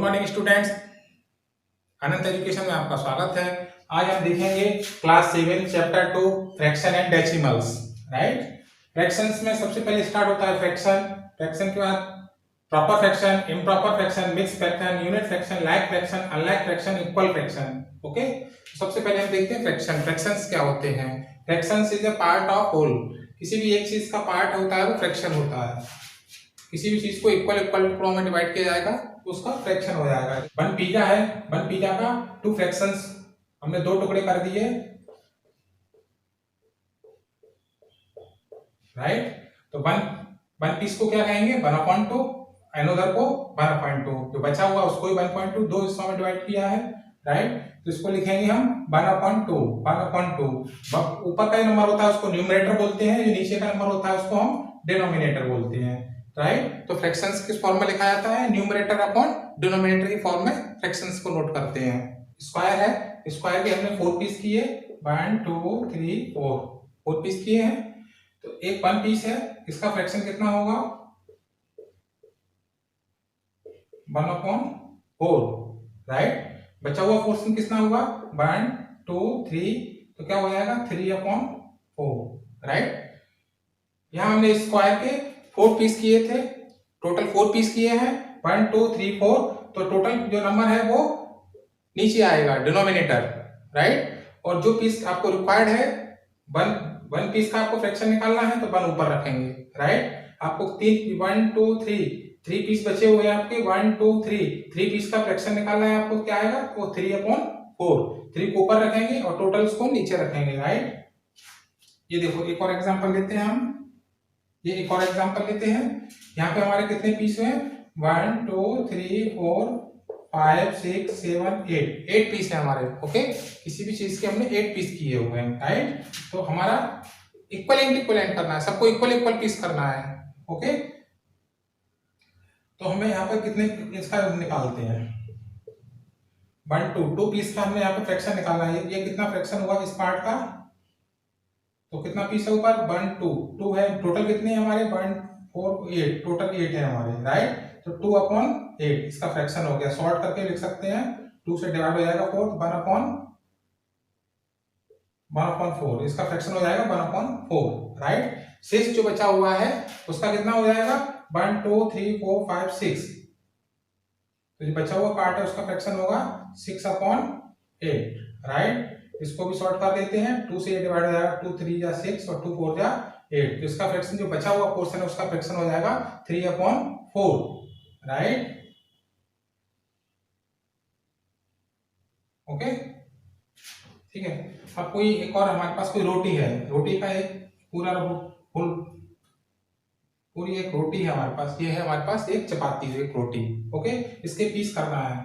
Morning students, अनंत education में आपका स्वागत है। आज हम देखेंगे class 7 chapter 2 fraction and decimals. Right, fractions में सबसे पहले स्टार्ट होता है फ्रैक्शन। फ्रैक्शन के बाद proper fraction, improper fraction, mix fraction, unit fraction, like fraction, unlike fraction, equal fraction. Okay, सबसे पहले हम देखते हैं फ्रैक्शन। फ्रैक्शंस क्या होते हैं? Fractions is a part of whole. किसी भी एक चीज का पार्ट होता है वो फ्रैक्शन होता है। किसी भी चीज को इक्वल टुकड़ों में डिवाइड किया जाएगा तो उसका फ्रैक्शन हो जाएगा। वन पिज्जा है, वन पिज्जा का टू फ्रैक्शंस, हमने दो टुकड़े कर दिए। राइट, तो वन पीस को क्या कहेंगे? 1/2, अनदर को 1/2। जो बचा हुआ उसको ही 1/2 दो हिस्सों में डिवाइड किया है। राइट, तो इसको लिखेंगे हम 1/2। ऊपर का नंबर होता है उसको न्यूमरेटर बोलते हैं, जो नीचे का नंबर होता है उसको हम डिनोमिनेटर बोलते हैं। राइट, तो फ्रैक्शंस किस फॉर्म में लिखा जाता है? न्यूमरेटर अपॉन डिनोमिनेटर की फॉर्म में फ्रैक्शंस को नोट करते हैं। स्क्वायर है, स्क्वायर के हमने 4 पीस किए, 1 2 3 4 पीस किए हैं। तो एक 1 पीस है, इसका फ्रैक्शन कितना होगा? 1/4। राइट, बचा हुआ पोर्शन कितना होगा? 1 2 3, तो क्या हो जाएगा? 3/4। राइट, यहां हमने स्क्वायर के 4 पीस किए थे, टोटल 4 पीस किए हैं, 1 2 3 4। तो टोटल जो नंबर है वो नीचे आएगा, डिनोमिनेटर। राइट, और जो पीस आपको रिक्वायर्ड है, वन पीस का आपको फ्रैक्शन निकालना है तो 1 ऊपर रखेंगे। राइट, आपको 1 2 3 पीस बचे हुए हैं आपके, 1 2 3 पीस का फ्रैक्शन निकालना है आपको। क्या आएगा? वो 3/4। 3 को ऊपर रखेंगे और टोटल्स को नीचे रखेंगे। राइट, ये देखो एक और एग्जांपल लेते हैं हम। ये एक और एग्जांपल लेते हैं। यहाँ पे हमारे कितने पीस हुए? 1 2 3 4 5 6 7 8 पीस है हमारे। ओके, किसी भी चीज के हमने 8 पीस किए हुए हैं। राइट, तो हमारा इक्वलेंट करना है, सबको इक्वल पीस करना है। ओके, तो हमें यहाँ पे कितने इसका निकालते हैं? 1 2 पीस का हमने यहाँ पे फ्रैक्शन निकालना है। ये कितना फ्रैक्शन हुआ इस पार्ट का? तो कितना पीस है ऊपर? 1 2 है। टोटल कितने हैं हमारे? 1 4 8, टोटल 8 है हमारे। राइट, तो 2/8 इसका फ्रैक्शन हो गया। सॉर्ट करके लिख सकते हैं, 2 से डिवाइड हो जाएगा 4, 1/4 इसका फ्रैक्शन हो जाएगा 1/4। राइट, 6 जो बचा हुआ है उसका कितना हो जाएगा? 1 2 3 4 5 6। तो जो बचा हुआ पार्ट है उसका फ्रैक्शन होगा 6/8। राइट, इसको भी सॉर्ट कर देते हैं, 2 से डिवाइड हो जाएगा, 2 3 जा 6 और 2 4 जा 8। तो इसका फ्रैक्शन जो बचा हुआ पोर्शन है उसका फ्रैक्शन हो जाएगा 3/4। राइट, ओके, ठीक है। अब कोई एक और हमारे पास कोई रोटी है, रोटी का एक पूरी एक रोटी है हमारे पास। ये है हमारे पास एक चपाती, एक रोटी। ओके, इसके पीस करना है,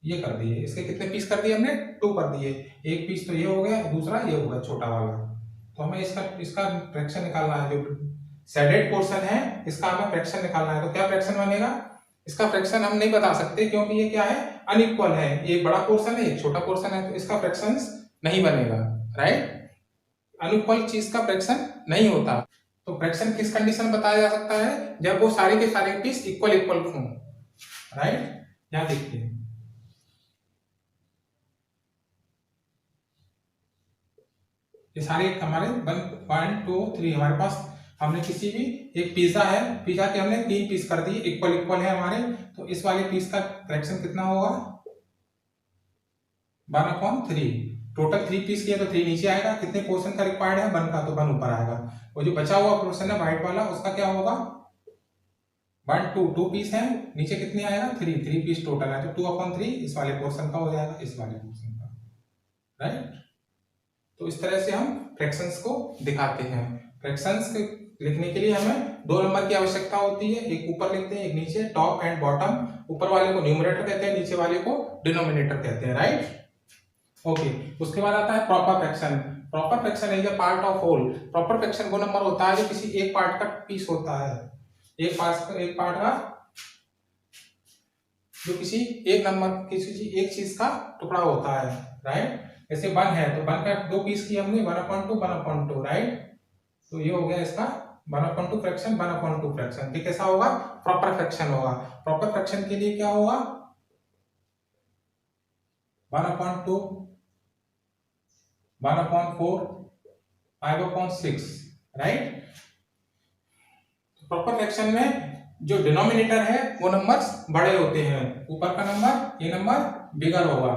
ये कर दिए। इसके कितने पीस कर दिए हमने? 2 कर दिए। एक पीस तो ये हो गया, दूसरा ये हो गया छोटा वाला। तो हमें इसका फ्रैक्शन निकालना है। जो शेडेड पोर्शन है इसका हमें फ्रैक्शन निकालना है। तो क्या फ्रैक्शन बनेगा? इसका फ्रैक्शन हम नहीं बता सकते क्योंकि ये क्या है? अनइक्वल है। ये बड़ा पोर्शन है, एक छोटा पोर्शन है, तो इसका फ्रैक्शन नहीं बनेगा। राइट, अनइक्वल चीज का फ्रैक्शन नहीं होता। तो फ्रैक्शन किस कंडीशन में बताया जा सकता है? जब वो सारे के सारे पीस इक्वल हों। राइट, यहां देखिए, ये सारे हमारे 1 2 3 हमारे पास। हमने किसी भी एक पिज्जा है, पिज्जा के हमने 3 पीस कर दिए, इक्वल है हमारे। तो इस वाले पीस का फ्रैक्शन कितना होगा? 1/3। टोटल 3 पीस किए तो 3 नीचे आएगा। कितने पोर्शन का रिक्वायर्ड है? 1 का, तो 1 ऊपर आएगा। और जो बचा हुआ पोर्शन है व्हाइट वाला, उसका क्या होगा? 1 2 पीस है, नीचे कितने आएगा? 3 पीस टोटल है, तो 2/3 इस वाले पोर्शन का हो जाएगा, इस वाले पोर्शन का। राइट, तो इस तरह से हम फ्रैक्शंस को दिखाते हैं। फ्रैक्शंस लिखने के लिए हमें 2 नंबर की आवश्यकता होती है, एक ऊपर लिखते हैं, एक नीचे, टॉप एंड बॉटम। ऊपर वाले को न्यूमरेटर कहते हैं, नीचे वाले को डिनोमिनेटर कहते हैं। राइट, ओके, उसके बाद आता है proper fraction. Proper fraction is a part of whole. Proper fraction वो नंबर होता है जो किसी एक पार्ट का पीस होता है। एक पार्ट का जो किसी एक चीज का टुकड़ा होता है। राइट, जैसे 1 है तो 1 का 2 पीस किए हमने, 1/2 1/2। राइट, तो ये हो गया इसका 1 अपॉन 2 फ्रैक्शन 1 अपॉन 2 फ्रैक्शन। ये कैसा होगा? प्रॉपर फ्रैक्शन होगा। प्रॉपर फ्रैक्शन के लिए क्या होगा? 1 upon 2, 1 upon 4, 5 upon 6, right. Proper fraction में जो डिनोमिनेटर है वो नंबर्स बड़े होते हैं, ऊपर का नंबर ये नंबर बिगर होगा।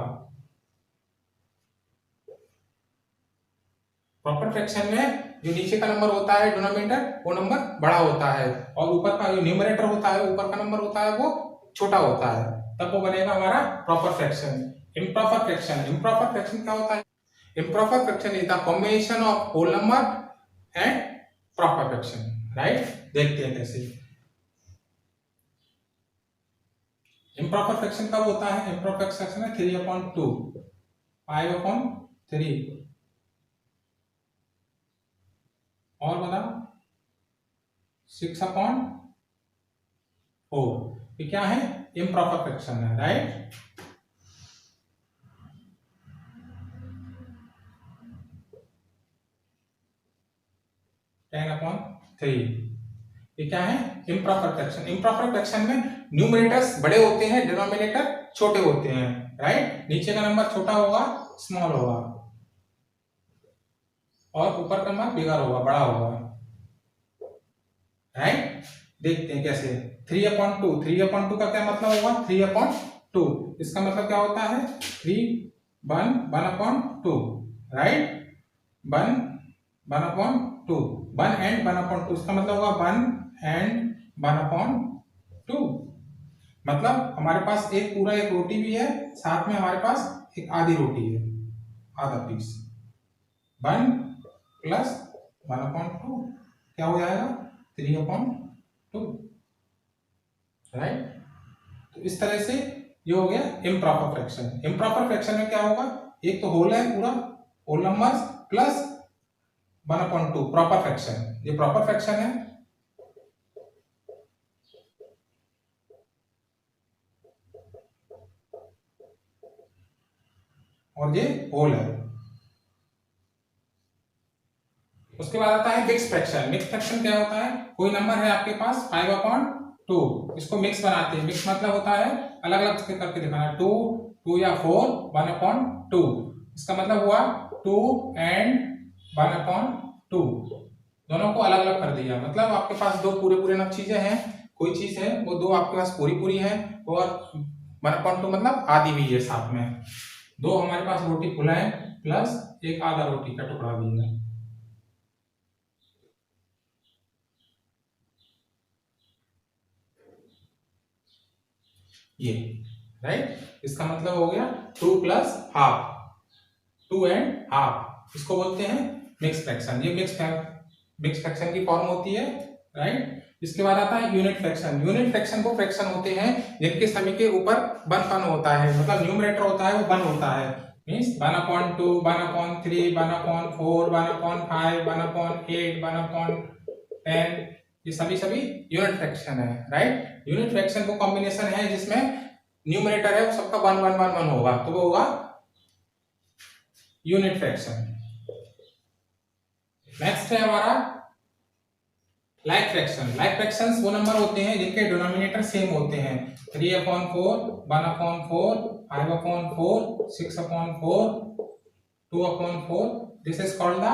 प्रॉपर फ्रैक्शन में जो नीचे का नंबर होता है डिनोमिनेटर, वो नंबर बड़ा होता है, और ऊपर का जो न्यूमरेटर होता है, ऊपर का नंबर होता है, वो छोटा होता है, तब वो बनेगा हमारा proper fraction. Improper fraction, improper fraction क्या होता है? Improper fraction is the combination of whole number and proper fraction, right. देखते हैं कैसे। इम्प्रॉपर फ्रैक्शन कब होता है? इम्प्रॉपर फ्रैक्शन है 3 अपॉन 2, 5 अपॉन 3, और बताओ 6 अपॉन 4। ये क्या है? इम्प्रॉपर फ्रैक्शन है, राइट। टेन अपॉन 3, ये क्या है? Improper fraction. इम्प्रॉपर फ्रैक्शन में न्यूमरेटर्स बड़े होते हैं, डिनोमिनेटर छोटे होते हैं, राइट। नीचे का नंबर छोटा होगा, स्मॉल होगा, और ऊपर का नंबर बिगर होगा, बड़ा होगा, राइट। देखते हैं कैसे। 3 अपॉन 2, 3 अपॉन 2 का क्या मतलब होगा? 3 अपॉन 2, इसका मतलब क्या होता है? 3 1 upon 2, right. 1 1 upon 2, 1 and 1 upon 2, इसका मतलब होगा 1 एंड 1 अपॉन 2। मतलब हमारे पास एक पूरा एक रोटी भी है, साथ में हमारे पास एक आधी रोटी है, आधा पीस। 1 प्लस 1 अपॉन 2 क्या हो जाएगा? 3 अपॉन 2, राइट। तो इस तरह से ये हो गया इम्प्रॉपर फ्रैक्शन। इम्प्रॉपर फ्रैक्शन में क्या होगा? एक तो होल है पूरा, whole numbers, plus 1 upon 2 proper fraction, ये प्रॉपर फ्रैक्शन है। और ये होल है। उसके बाद आता है मिक्स फ्रैक्शन। मिक्स फ्रैक्शन क्या होता है? कोई नंबर है आपके पास 5 अपॉन 2, इसको मिक्स बनाते हैं। मिक्स मतलब होता है अलग अलग करके दिखाना, 2 2 या 4 1 अपॉन 2, इसका मतलब हुआ 2 एंड 1 अपॉन 2, दोनों को अलग अलग कर दिया। मतलब आपके पास दो पूरे पूरे नग चीजें हैं, कोई चीज है वो दो आपके पास पूरी पूरी है, और 1 अपॉन 2 मतलब आधी भी है साथ में। दो हमारे पास रोटी खुला है, प्लस एक आधा रोटी का टुकड़ा भी है। ये, राइट। इसका मतलब हो गया 2 प्लस हाफ, 2 एंड हाफ, इसको बोलते हैं मिक्स फ्रैक्शन। ये मिक्स फ्रैक्शन की फॉर्म होती है, राइट। इसके बाद आता है यूनिट फ्रैक्शन। यूनिट फ्रैक्शन वो फ्रैक्शन होते हैं जिनके सभी के ऊपर 1 होता है, मतलब न्यूमरेटर होता है वो 1 होता है। Means 1 upon 2, 1 upon 3, 1 upon 4, 1 upon 5, 1 upon 8, 1 upon 10, ये सभी सभी यूनिट फ्रैक्शन है, राइट। यूनिट फ्रैक्शन वो कॉम्बिनेशन है जिसमें न्यूमरेटर है वो सबका 1 1 1 1 होगा, तो वो होगा यूनिट फ्रैक्शन। नेक्स्ट है हमारा लाइक फ्रैक्शन। लाइक फ्रैक्शंस वो नंबर होते हैं जिनके डिनोमिनेटर सेम होते हैं। 3 upon 4, 1 upon 4, 5 upon 4, 6 upon 4, 2 upon 4, this is called the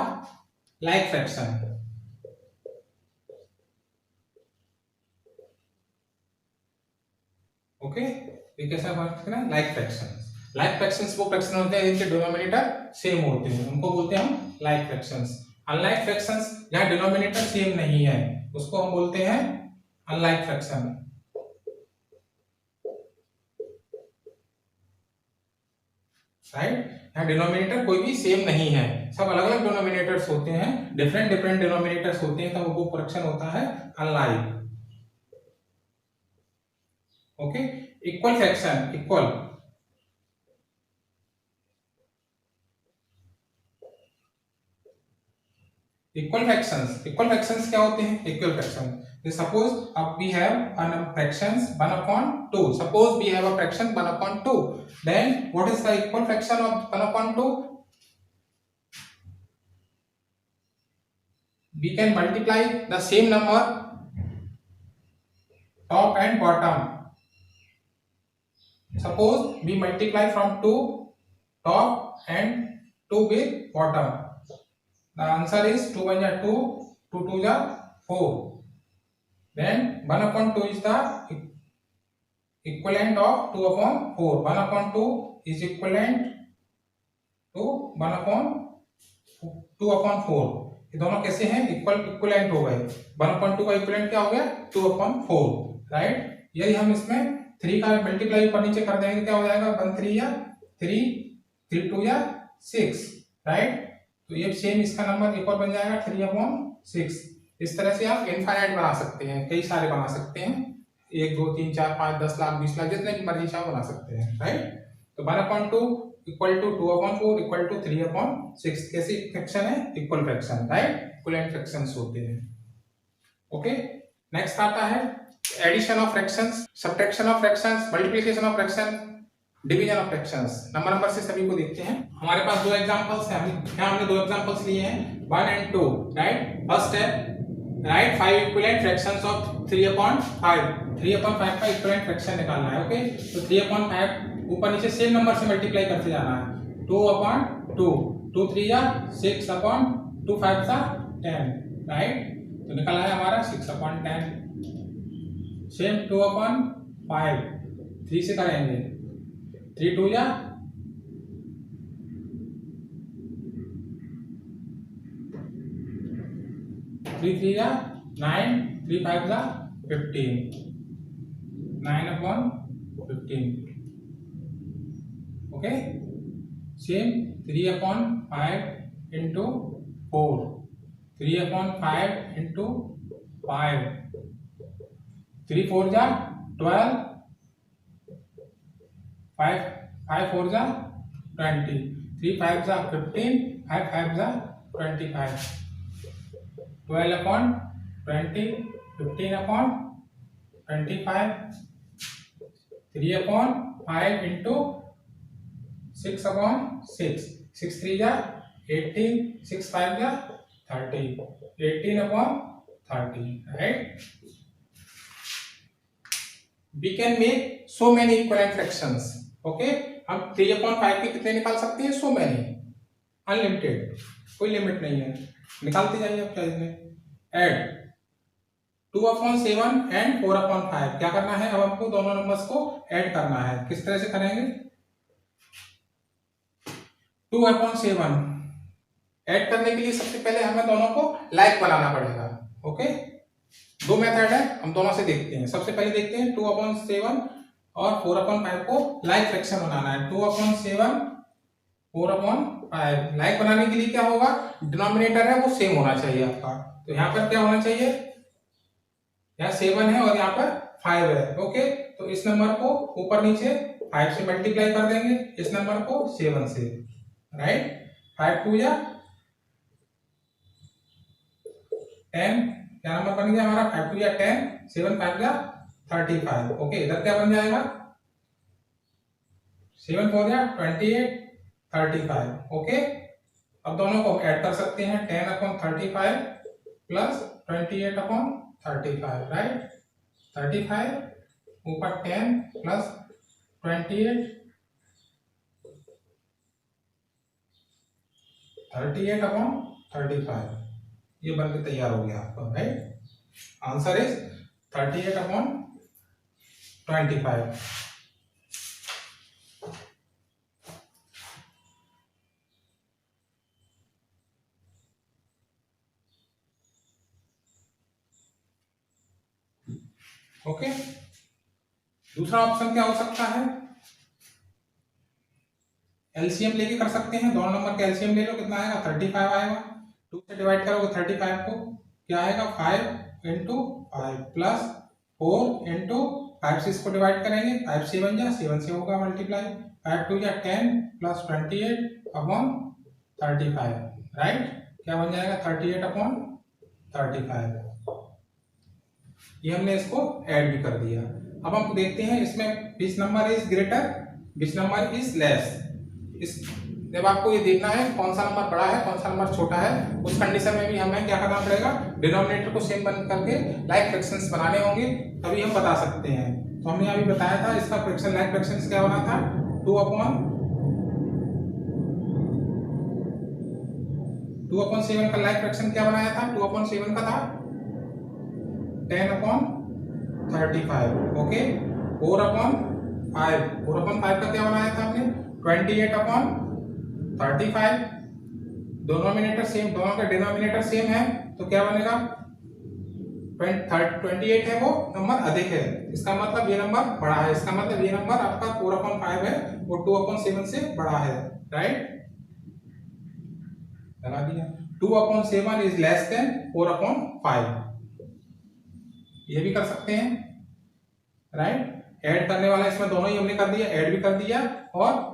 like fraction. Okay, ये कैसा फ्रैक्शन है? Like fractions. लाइक फ्रैक्शंस वो फ्रैक्शन होते हैं जिनके डिनोमिनेटर सेम होते हैं, उनको बोलते हैं हम लाइक फ्रैक्शंस। अनलाइक फ्रैक्शंस जहां डिनोमिनेटर सेम नहीं है उसको हम बोलते हैं अनलाइक फ्रैक्शन, राइट। यहाँ डिनोमिनेटर कोई भी सेम नहीं है, सब अलग अलग डिनोमिनेटर्स होते हैं, डिफरेंट डिफरेंट डिनोमिनेटर्स होते हैं, तब वो फ्रैक्शन होता है unlike. Okay, equal fraction, equal equal fractions क्या होते हैं? Equal fraction, suppose we have fractions 1 upon 2, suppose we have a fraction 1 upon 2, then what is the equal fraction of 1 upon 2? we can multiply the same number top and bottom. Suppose we multiply from 2 top and 2 with bottom. The answer is 2 1 is 2, 2 2 is 4. Then 1 upon 2 is the equivalent of 2 upon 4. 1 upon 2 is equivalent to 1 upon 2 upon 4. ये दोनों कैसे हैं? Equivalent हो गए. 1 upon 2 का equivalent क्या हो गया? 2 upon 4. राइट. यदि हम इसमें 3 का मल्टीप्लाई ऊपर नीचे कर देंगे क्या हो जाएगा? 1 3 या 3, 3 2 या 6. राइट. तो ये सेम इसका नंबर एक और बन जाएगा 3 upon 6. इस तरह से आप इनफाइनाइट बना सकते हैं, कई सारे बना सकते हैं. 1 2 3 4 5 10 लाख 20 लाख जितने भी मर्जी चाहो बना सकते हैं. राइट. तो 1 upon 2 equal to 2 upon 4 equal to 3 upon 6. कैसी फ्रैक्शन है? Equal fraction. Right. Equivalent fractions होते हैं. ओके. नेक्स्ट आता है addition of fractions, subtraction of fractions, multiplication of fraction, division of fractions. Number से सभी को देखते हैं. हमारे पास दो एग्जांपल्स हैं. हमने दो एग्जांपल्स लिए हैं 1 and 2. राइट. फर्स्ट है right 5 equivalent fractions of 3 upon 5. 3 upon 5 का इक्विवेलेंट फ्रैक्शन निकालना है. ओके. तो 3 upon 5 ऊपर नीचे सेम नंबर से मल्टीप्लाई करते जाना है. 2 upon 2, 2 3 या 6 upon 2 5 का 10. राइट. तो निकला है हमारा 6 upon 10. सेम 2 upon 5 3 से करेंगे. 3 2 या 3 3 या 9, 3 5 का 15. 9 upon 15. Okay. Same 3 upon 5 into 4. 3 upon 5 into 5. 3 4 जा 12. 5 4 जा 20. 3 5 जा 15. 5 5 जा 25. 12 upon 20. 15 upon 25. 3 upon 5 into 6 upon 6. 6 3 जा 18. 6 5 जा 30. 18 upon 30. Right. We can make so many equivalent fractions. Okay. हम 3 upon 5 के कितने निकाल सकते हैं? so many. अनलिमिटेड. कोई लिमिट नहीं है. निकालते जाइए आप चाहे. Add 2 upon 7 and 4 upon 5. क्या करना है? अब हमको दोनों नंबर्स को ऐड करना है. किस तरह से करेंगे? 2 upon 7 ऐड करने के लिए सबसे पहले हमें दोनों को लाइक बनाना पड़ेगा. ओके. दो मेथड है, हम दोनों से देखते हैं. सबसे पहले देखते हैं 2 upon 7 और 4 upon 5 को लाइक फ्रैक्शन बनाना है. 2 upon 7 4 upon 5 लाइक बनाने के लिए क्या होगा? डिनोमिनेटर है वो सेम होना चाहिए आपका. तो यहाँ पर क्या होना चाहिए? यहाँ 7 है और यहाँ पर 5 है. ओके. तो इस नंबर को ऊपर नीचे 5 से मल्टीप्लाई कर देंगे, इस नंबर को 7 से. राइट. 5 2 या 10. क्या नंबर बन गया हमारा? 5 2 या 10. 7 5 या 35. ओके. इधर क्या बन जाएगा? 7 4 या 28 35. ओके. अब दोनों को ऐड कर सकते हैं. 10 upon 35 प्लस 28 upon 35. राइट. 35 ऊपर 10 प्लस 28 38 upon 35. ये बनके तैयार हो गया आपका. Right. Answer is 38 upon 25. Okay. दूसरा ऑप्शन क्या हो सकता है? एलसीएम लेके कर सकते हैं. दोनों नंबर का एलसीएम ले लो. कितना आएगा? 35 आएगा. 2 से डिवाइड करोगे 35 को क्या आएगा? 5 into 5 प्लस 4 into 5 से इसको डिवाइड करेंगे. 5 7 जा 7 से होगा मल्टीप्लाई. 5 2 या 10 प्लस 28 अपॉन 35. राइट. क्या बन जाएगा? 38 अपॉन 35. ये हमने इसको ऐड भी कर दिया. अब हम देखते हैं इसमें which number is greater, which number is less. इस जब आपको ये देखना है कौन सा नंबर बड़ा है कौन सा नंबर छोटा है, उस कंडीशन में भी हमें क्या करना पड़ेगा, डिनोमिनेटर को सेम बन करके लाइक फ्रैक्शंस बनाने होंगे, तभी हम बता सकते हैं। तो हमने अभी बताया था इसका फ्रैक्शन लाइक फ्रैक्शंस क्या बना था, 2/7 का लाइक फ्रैक्शन क्या बनाया था, 2/7 का था 10/35। ओके, 4/5 का क्या बनाया था हमने, 28/35। डिनोमिनेटर सेम, दोनों का डिनोमिनेटर सेम है तो क्या बनेगा, 28 है, वो नंबर अधिक है, इसका मतलब ये नंबर बड़ा है, इसका मतलब ये नंबर आपका 4/5 है, वो 2/7 से बड़ा है, राइट। लगा दिया, 2/7 इज लेस देन 4/5, ये भी कर सकते हैं, राइट। ऐड करने वाला इसमें दोनों ही हमने कर दिया, ऐड भी कर दिया और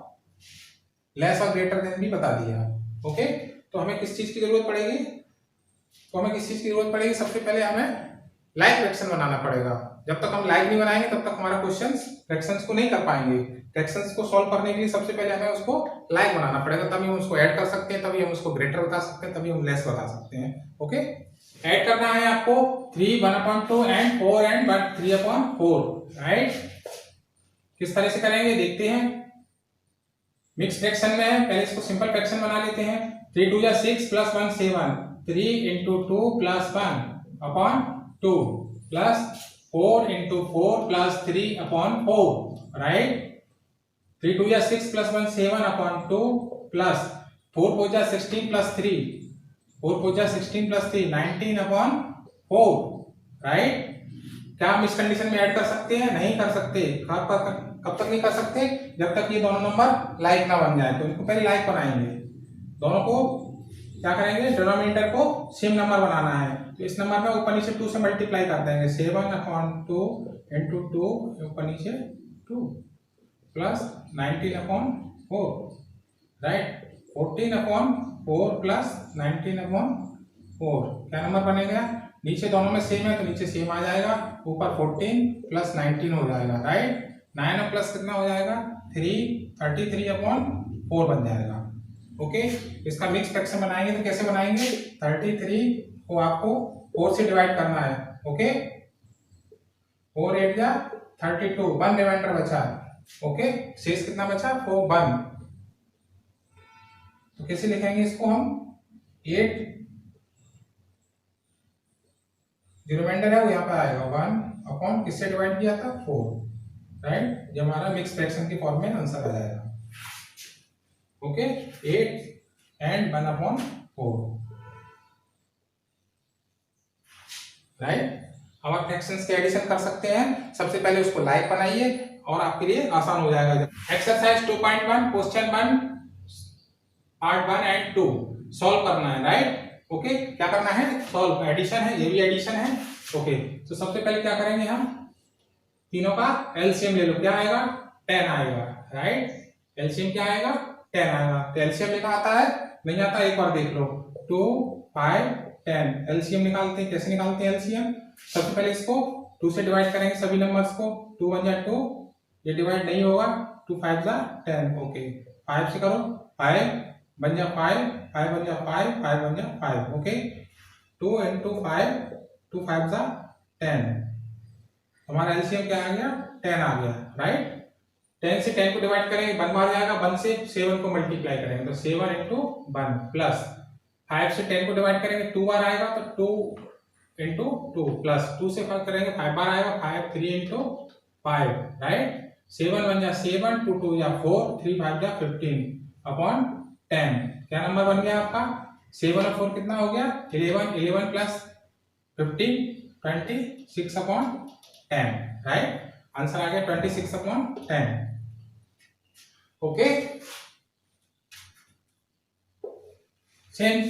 लेस और ग्रेटर देन भी बता दिया। ओके, तो हमें किस चीज की जरूरत पड़ेगी, सबसे पहले हमें लाइक फ्रैक्शन बनाना पड़ेगा। जब तक हम लाइक नहीं बनाएंगे तब तक हमारा क्वेश्चंस फ्रैक्शंस को नहीं कर पाएंगे। फ्रैक्शंस को सॉल्व करने के लिए सबसे पहले हमें उसको लाइक बनाना पड़ेगा, तभी हम उसको ऐड कर सकते हैं, तभी हम उसको ग्रेटर बता सकते हैं, तभी हम लेस बता सकते हैं। ओके, ऐड करना है आपको 3 1/2 एंड 4 एंड 3/4, राइट। किस तरह से करेंगे देखते हैं। मिक्स फ्रैक्शन में है, पहले इसको सिंपल फ्रैक्शन बना लेते हैं। 3 2 6 + 1 7, 3 × 2 + 1/2 प्लस 4 × 4 + 3/4, राइट। 3 2 6 + 1 7/2 plus 4 4 16 + 3, 4 4 16 + 3 19/4, right. क्या हम इस कंडीशन में ऐड कर सकते हैं, नहीं कर सकते। कब तक नहीं कर सकते, जब तक ये दोनों नंबर लाइक ना बन जाए। तो इनको पहले लाइक बनाएंगे, दोनों को क्या करेंगे, डिनोमिनेटर को सेम नंबर बनाना है, तो इस नंबर में ऊपर नीचे 2 से मल्टीप्लाई कर देंगे, 7/2 × 2 ऊपर नीचे 2 प्लस 19/4, राइट। 14/4 प्लस 19/4, क्या नंबर बनेगा, नीचे दोनों में सेम है तो नीचे सेम आ जाएगा, ऊपर 14 प्लस 19 हो जाएगा, राइट। 9 प्लस कितना हो जाएगा, 33/4 बन जाएगा। ओके, इसका मिक्स फ्रैक्शन बनाएंगे तो कैसे बनाएंगे, 33 को आपको 4 से डिवाइड करना है। ओके, 4 8 या 32, 1 रिमाइंडर बचा। ओके, शेष कितना बचा, 4 1। तो कैसे लिखेंगे इसको हम, 8 जो रिमाइंडर है वो यहाँ पर आएगा 1/, किससे डिवाइड किया था, 4, राइट। ये हमारा मिक्स फ्रैक्शन के फॉर्म में आंसर आ जाएगा। Okay, 8 and 1/4, right. अब आप फ्रैक्शंस के एडिशन कर सकते हैं। सबसे पहले उसको लाइक बनाइए और आपके लिए आसान हो जाएगा। Exercise 2.1 question 1 part 1 and 2 solve करना है, राइट। ओके, क्या करना है, सॉल्व, एडिशन है, ये भी एडिशन है। ओके, तो सबसे पहले क्या करेंगे, हम तीनों का एलसीएम ले लो, क्या आएगा, 10 आएगा, राइट। एलसीएम क्या आएगा, 10 आएगा। तो एलसीएम लिखा आता है, नहीं आता, एक बार देख लो, 2 5 10, एलसीएम निकालते हैं। कैसे निकालते हैं एलसीएम, सबसे पहले इसको 2 से डिवाइड करेंगे सभी नंबर्स को, 2 1 जा 2, ये डिवाइड नहीं होगा, 2 5 जा 10। ओके, 5 से करो, 5 बन जा 5, 5 बन जा 5, 5 बन जा 5। ओके, 2 × 5, 2 5 जा 10, हमारा एलसीएम क्या आ गया, 10 आ गया, राइट। 10 से 10 को डिवाइड करेंगे, 1 बार जाएगा, 1 से 7 को मल्टीप्लाई करेंगे तो 7 × 1 प्लस 5 से 10 को डिवाइड करेंगे, 2 बार आएगा तो 2 × 2 प्लस 2 से 5 करेंगे, 5 बार आएगा, 5 3 × 5, राइट। 7 बन जा 7, 2 2 जा 4, 3 5 जा 15/10, क्या नंबर बन गया आपका, 7 और 4 कितना हो गया, 11, 11 प्लस 15 26/10, राइट। आंसर आ गया 26/10। ओके, सेम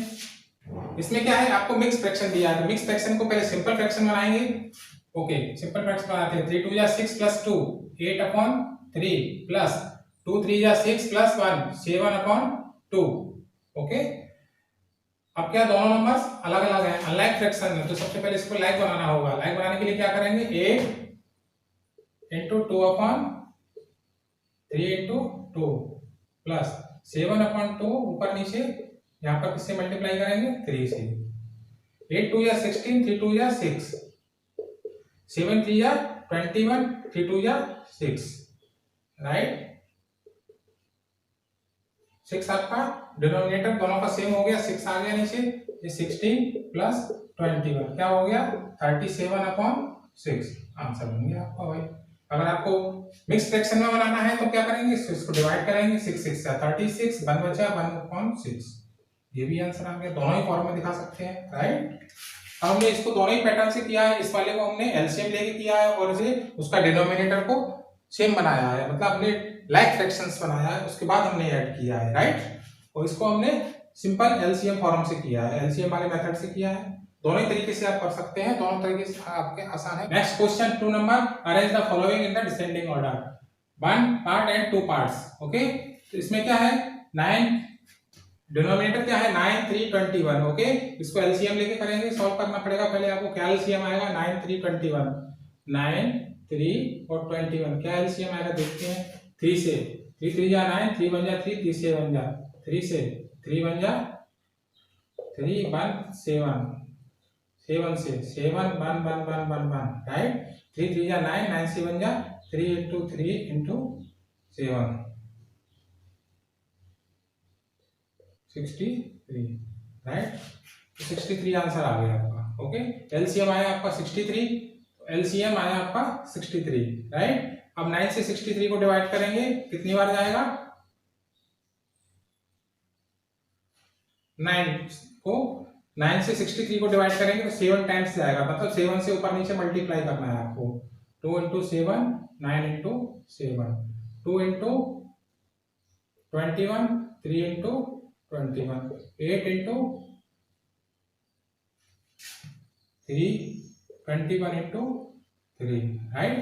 इसमें क्या है, आपको मिक्स फ्रैक्शन दिया है, तो मिक्स फ्रैक्शन को पहले सिंपल फ्रैक्शन बनाएंगे। ओके, सिंपल फ्रैक्शन बनाते हैं। 3 2 जा 6 + 2 8/3 प्लस 2 3 जा 6 + 1 7/2। ओके, अब क्या दोनों नंबर्स अलग अलग हैं, अनलाइक फ्रैक्शन है, तो सबसे पहले इसको लाइक बनाना होगा। लाइक बनाने के लिए क्या करेंगे, 8 × 2/3 × 2 प्लस 7/2 ऊपर नीचे यहाँ पर किससे मल्टीप्लाई करेंगे 3 से। 8 2 या 16, 3 2 या 6, 7 3 या 21, 3 2 या 6, राइट। 6 आपका डिनोमिनेटर दोनों का सेम हो गया, 6 आ गया नीचे, ये 16 प्लस 21 क्या हो गया 37/6 आंसर बन गया आपका भाई। अगर आपको मिक्स फ्रैक्शन में बनाना है तो क्या करेंगे, इसको डिवाइड करेंगे, 6 6 से 36, 1 बचा 1/6, ये भी आंसर आ गया। दोनों ही फॉर्म में दिखा सकते हैं, राइट। अब हमने इसको दोनों ही पैटर्न से किया है, इस वाले को हमने एलसीएम लेके किया है और इसे उसका डिनोमिनेटर को सेम बनाया है, मतलब हमने लाइक फ्रैक्शंस बनाया है, उसके बाद हमने ऐड किया है, राइट। और इसको हमने सिंपल एलसीएम फॉर्म से किया है, एलसीएम वाले मेथड से किया है। दोनों ही तरीके से आप कर सकते हैं, दोनों तरीके से आपके आसान है। Next question 2 number, arrange the following in the descending order, 1 part and 2 parts. Okay, तो इसमें क्या है 9, डिनोमिनेटर क्या है 9 3 21। ओके, इसको एलसीएम लेके करेंगे, सॉल्व करना पड़ेगा। पहले आपको क्या एलसीएम आएगा 9 3 21, 9 3 और 21 क्या एलसीएम आएगा देखते हैं। 3 से 3 3 जा 9, 3 1 जा 3, 3 से 1 जा 3 से 3 1 जा 3 1 7, 7 से 7 1 1 1 1 1, राइट। 3 3 जा 9, 9 से 1 जा 3 into 3 into 7, 63, राइट। 63 आंसर आ गया आपका। ओके, एलसीएम आया आपका 63, एलसीएम आया आपका 63, राइट। अब 9 से 63 को डिवाइड करेंगे, कितनी बार जाएगा 9 से 63 को डिवाइड करेंगे तो 7 टाइम्स जाएगा, मतलब 7 से ऊपर नीचे मल्टीप्लाई करना है आपको। 2 into 7, 9 into 7, 2 into 21, 3 into 21, 8 into 3, 21 into 3, right।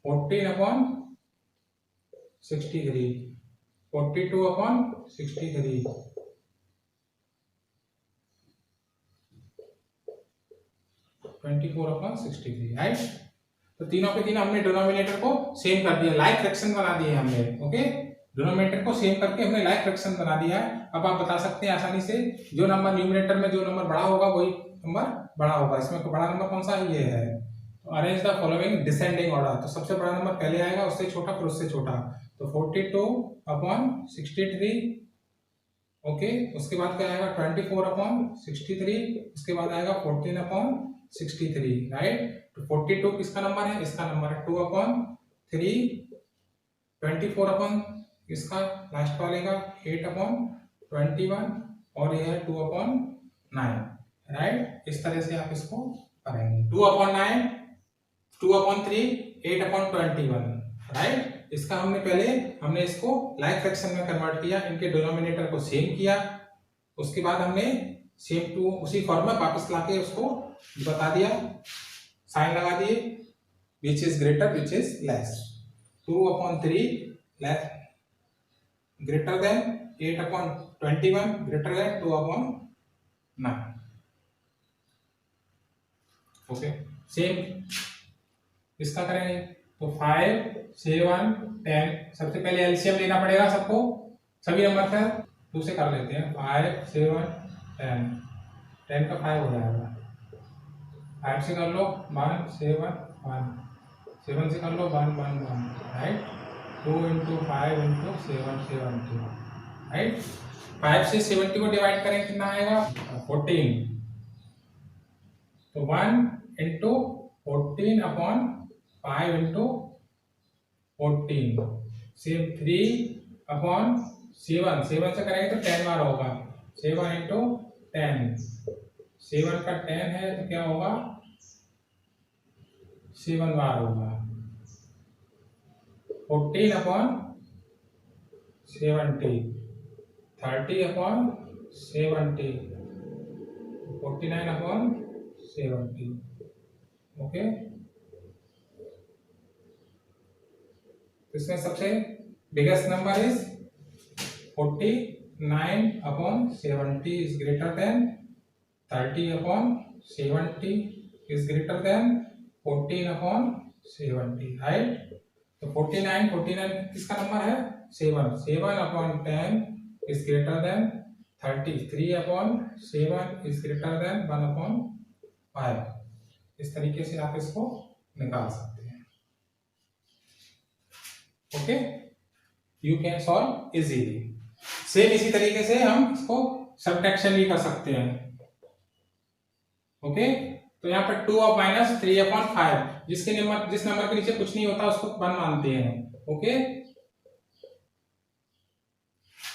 14/63, 42/63, 24/63, right. तो तीनों पे तीन हमने डिनोमिनेटर को सेम कर दिया, लाइक फ्रैक्शन बना दिए हमने। ओके, डिनोमिनेटर को सेम करके हमने लाइक फ्रैक्शन बना दिया है। अब आप बता सकते हैं आसानी से, जो नंबर न्यूमरेटर में जो नंबर बड़ा होगा वही नंबर बड़ा होगा। इसमें को बड़ा नंबर कौन सा है, ये है। तो arrange the following descending order, तो सबसे बड़ा नंबर पहले आएगा, उससे छोटा फिर उससे छोटा। तो 42/63, ओके। उसके बाद क्या आएगा 24/63, उसके बाद आएगा 14/63, राइट। तो 42 किसका नंबर है, इसका नंबर है 2/3, 24 इसका लास्ट वाले का 8/21 और ये है 2/9, राइट। इस तरह से आप इसको करेंगे 2/9, 2/3, 8/21, राइट। इसका हमने इसको लाइक फ्रैक्शन में कन्वर्ट किया, इनके डिनोमिनेटर को सेम किया, उसके बाद हमने सेम टू उसी फॉर्म में वापस लाके उसको बता दिया, साइन लगा दिए, which is greater which is less. 2/3 less greater than 8/21 greater than 2/9। Okay, same इसका करेंगे तो 5 7 10, सबसे पहले एलसीएम लेना पड़ेगा सबको, सभी नंबर का। 2 से कर लेते हैं, 5 7 10, 10 का 5 हो जाएगा, 5 से कर लो 1 7 1, 7 से कर लो 1 1 1, राइट। 2 into 5 into 7 70, right. 5 से 70 को डिवाइड करें कितना आएगा 14, तो 1 into 14/5 into 14, सेम 3/7, 7 से करेंगे तो 10 बार होगा, 7 into 10, 7 का 10 है तो क्या होगा 7 बार होगा। 14/70, 30/70, 49/70, ओके। इसमें सबसे biggest number is 49/70 is greater than 30/70 is greater than 14/70, right. तो तो 49 किसका नंबर है? 7 7/10 is greater than 30, 3/7 is greater than 1/5। इस तरीके से आप इसको निकाल सकते हैं। Okay, you can solve easily. Same इसी तरीके से हम इसको सबट्रैक्शन भी कर सकते हैं। ओके, तो यहाँ पर 2 और माइनस 3/5, जिस नंबर के नीचे कुछ नहीं होता उसको 1 मानते हैं। ओके,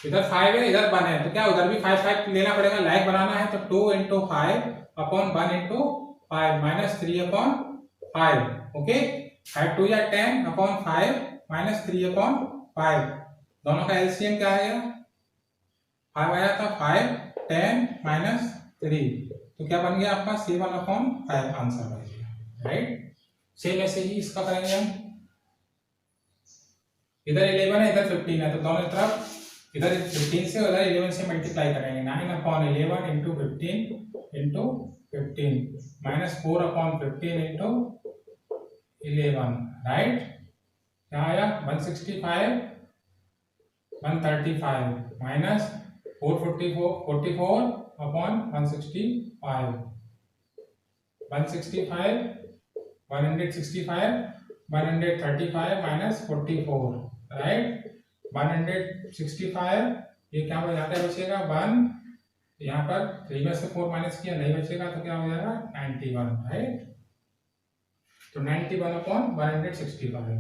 इधर 5 है, इधर 1 है, तो क्या उधर भी 5 लेना पड़ेगा। लाइक बनाना है तो 2 × 5/1 × 5 माइनस 3/5। ओके, 5 2 या 10/5 माइनस 3/5। दोनों का एलसीएम क्या आएगा? 5 आया था 5 10 माइनस 3, तो क्या बन गया आपका 7/5 आंसर बन गया। राइट, सेम ऐसे ही इसका करेंगे हम। इधर 11 है, इधर 15 है, तो दोनों तरफ इधर 15 से उधर 11 से मल्टीप्लाई करेंगे। 9/11 × 15 माइनस 4/15 × 11। राइट, क्या आया? 165 135 माइनस 44/165 165 165 135 माइनस 44। राइट, 165 ये क्या हो जाता है? बचेगा 1, यहाँ पर 3 में से 4 माइनस किया, नहीं बचेगा तो क्या हो जाएगा? 91। राइट, तो 91/165